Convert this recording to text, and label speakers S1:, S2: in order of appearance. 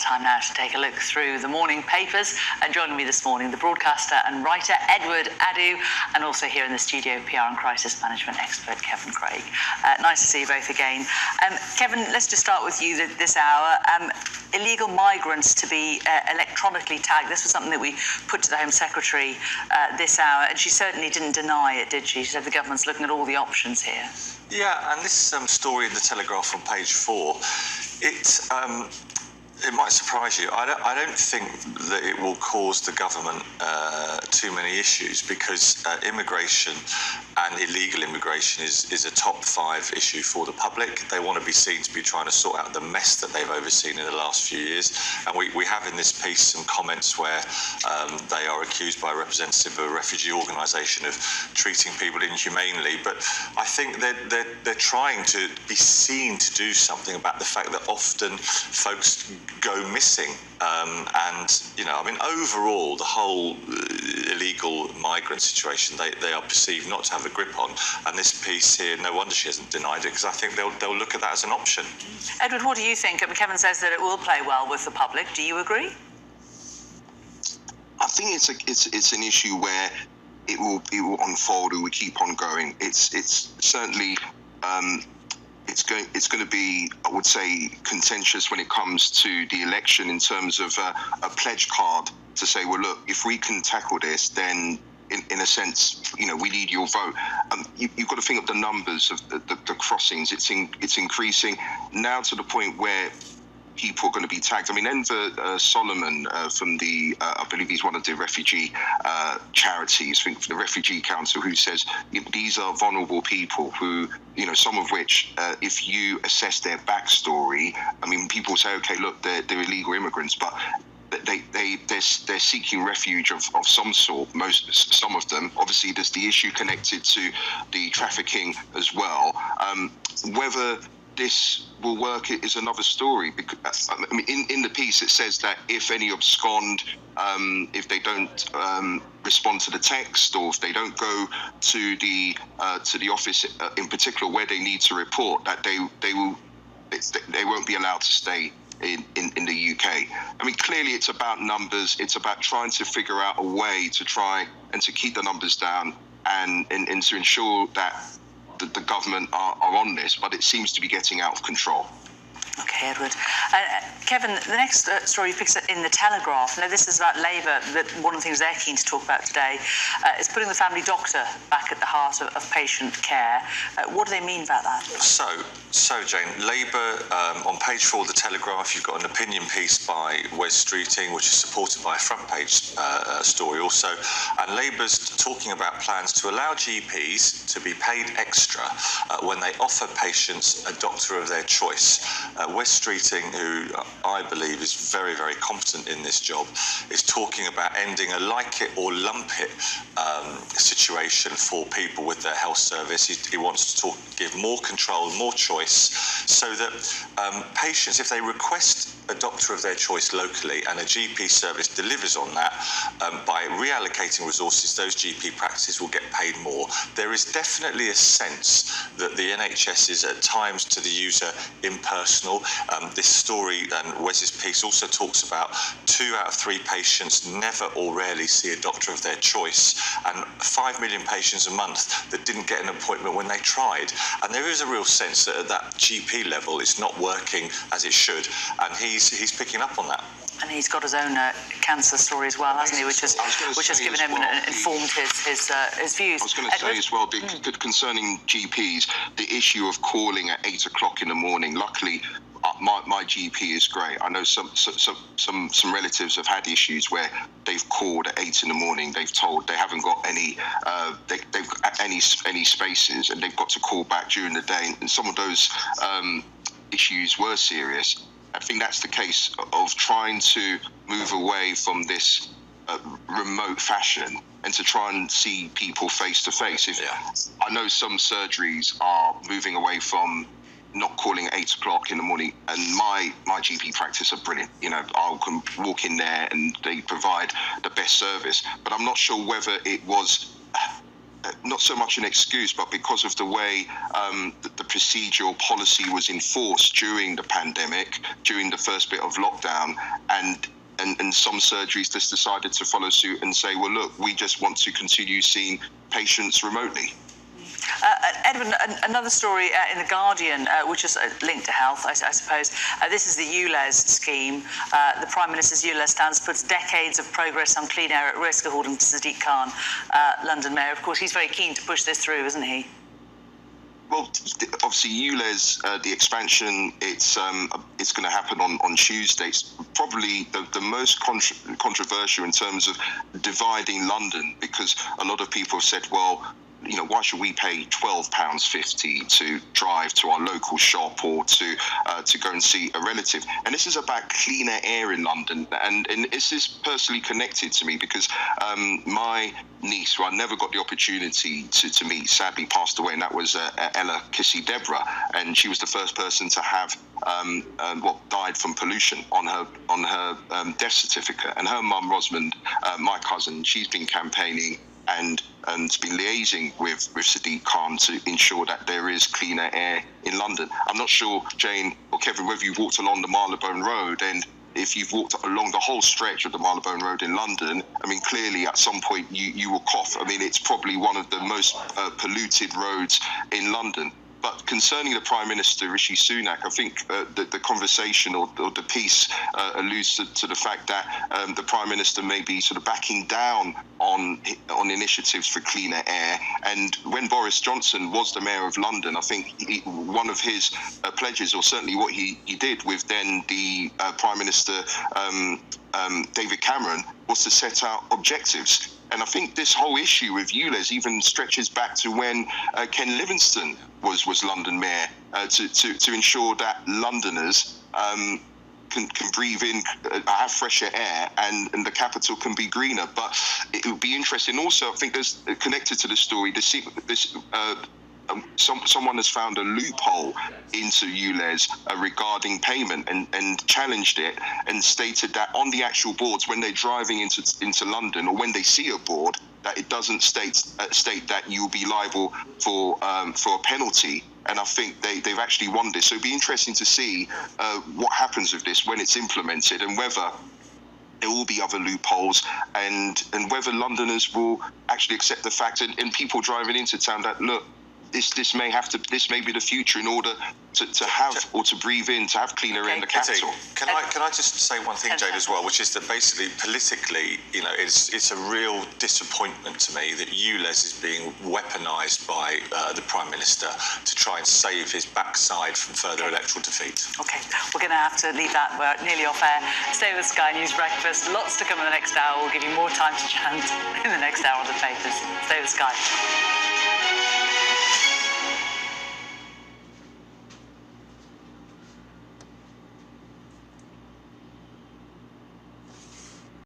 S1: Time now to take a look through the morning papers. And joining me this morning, the broadcaster and writer Edward Adu, and also here in the studio, PR and crisis management expert Kevin Craig. Nice to see you both again. Kevin, let's just start with you this hour. Illegal migrants to be electronically tagged. This was something that we put to the Home Secretary this hour, and she certainly didn't deny it, did she? She said the government's looking at all the options here.
S2: Yeah, and this story in the Telegraph on page 4, it might surprise you. I don't think that it will cause the government too many issues, because immigration and illegal immigration is a top 5 issue for the public. They want to be seen to be trying to sort out the mess that they've overseen in the last few years. And we have in this piece some comments where they are accused by a representative of a refugee organisation of treating people inhumanely. But I think they're trying to be seen to do something about the fact that often folks go missing. Overall, the whole illegal migrant situation, they are perceived not to have a grip on. And this piece here, no wonder she hasn't denied it, because I think they'll look at that as an option.
S1: Edward, what do you think? Kevin says that it will play well with the public. Do you agree?
S3: I think it's an issue where it will unfold. It will keep on going. It's certainly. It's going to be, I would say, contentious when it comes to the election in terms of a pledge card to say, well, look, if we can tackle this, then in a sense, we need your vote. You've got to think of the numbers of the crossings. It's increasing now to the point where people are going to be tagged. Enver Solomon from the, I believe he's one of the refugee charities, I think, for the Refugee Council, who says these are vulnerable people who, some of which, if you assess their backstory, people say, okay, look, they're illegal immigrants, but they're seeking refuge of some sort. Some of them. Obviously, there's the issue connected to the trafficking as well. Whether this will work is another story. Because in the piece it says that if any abscond, if they don't respond to the text, or if they don't go to the office in particular where they need to report, that they won't be allowed to stay in the UK. Clearly it's about numbers. It's about trying to figure out a way to try and to keep the numbers down and to ensure that the government are on this, but it seems to be getting out of control.
S1: Okay, Edward. Kevin, the next story picks up in the Telegraph. Now, this is about Labour. One of the things they're keen to talk about today is putting the family doctor back at the heart of patient care. What do they mean about that?
S2: So Jane, Labour, on page 4 of the Telegraph, you've got an opinion piece by Wes Streeting, which is supported by a front page story also. And Labour's talking about plans to allow GPs to be paid extra when they offer patients a doctor of their choice. Wes Streeting, who I believe is very, very competent in this job, is talking about ending a like it or lump it situation for people with their health service. He wants to give more control, more choice, so that patients, if they request a doctor of their choice locally and a GP service delivers on that, by reallocating resources, those GP practices will get paid more. There is definitely a sense that the NHS is at times to the user impersonal. This story and Wes's piece also talks about 2 out of 3 patients never or rarely see a doctor of their choice, and 5 million patients a month that didn't get an appointment when they tried. And there is a real sense that at that GP level it's not working as it should, and he's picking up on that.
S1: And he's got his own cancer story as well, hasn't he? Which has given him informed his views.
S3: I was going to say as well, concerning GPs, the issue of calling at 8 o'clock in the morning. Luckily, my GP is great. I know some relatives have had issues where they've called at 8 in the morning. They've told they haven't got any they've got any spaces, and they've got to call back during the day. And some of those issues were serious. I think that's the case of trying to move away from this remote fashion and to try and see people face to face. I know some surgeries are moving away from not calling at 8 o'clock in the morning, and my GP practice are brilliant. I can walk in there and they provide the best service, but I'm not sure whether it was not so much an excuse, but because of the way the procedural policy was enforced during the pandemic, during the first bit of lockdown, and some surgeries just decided to follow suit and say, well, look, we just want to continue seeing patients remotely.
S1: Edwin, another story in The Guardian, which is linked to health, I suppose. This is the ULEZ scheme. The Prime Minister's ULEZ stance puts decades of progress on clean air at risk, according to Sadiq Khan, London Mayor. Of course, he's very keen to push this through, isn't he?
S3: Well, obviously, ULEZ, the expansion, it's going to happen on Tuesday. It's probably the most controversial in terms of dividing London, because a lot of people have said, well, you know, why should we pay £12.50 to drive to our local shop or to go and see a relative? And this is about cleaner air in London, and this is personally connected to me because my niece, who I never got the opportunity to meet, sadly passed away, and that was Ella Kissy Deborah, and she was the first person to have died from pollution on her death certificate. And her mum, Rosamond, my cousin, she's been campaigning and been liaising with Sadiq Khan to ensure that there is cleaner air in London. I'm not sure, Jane or Kevin, whether you've walked along the Marylebone Road, and if you've walked along the whole stretch of the Marylebone Road in London, I mean, clearly at some point you will cough. I mean, it's probably one of the most polluted roads in London. But concerning the Prime Minister, Rishi Sunak, I think the conversation or the piece alludes to the fact that the Prime Minister may be sort of backing down on initiatives for cleaner air. And when Boris Johnson was the Mayor of London, I think one of his pledges, or certainly what he did with then the Prime Minister David Cameron, was to set out objectives. And I think this whole issue with ULEZ even stretches back to when Ken Livingstone was London Mayor, to ensure that Londoners can breathe in, have fresher air, and the capital can be greener. But it would be interesting also, I think there's connected to the story, someone has found a loophole into ULEZ regarding payment and challenged it, and stated that on the actual boards, when they're driving into London, or when they see a board, that it doesn't state that you'll be liable for a penalty. And I think they've actually won this. So it'd be interesting to see what happens with this when it's implemented, and whether there will be other loopholes, and whether Londoners will actually accept the fact, and people driving into town, that look, this may be the future in order to have, or to breathe in, to have cleaner air in the capital.
S2: Can I just say one thing, Jane, as well, which is that basically politically, you know, it's a real disappointment to me that ULEZ is being weaponised by the Prime Minister to try and save his backside from further electoral defeat.
S1: Okay, we're going to have to leave that. We're nearly off air. Stay with Sky News Breakfast. Lots to come in the next hour. We'll give you more time to chant in the next hour on the papers. Stay with Sky.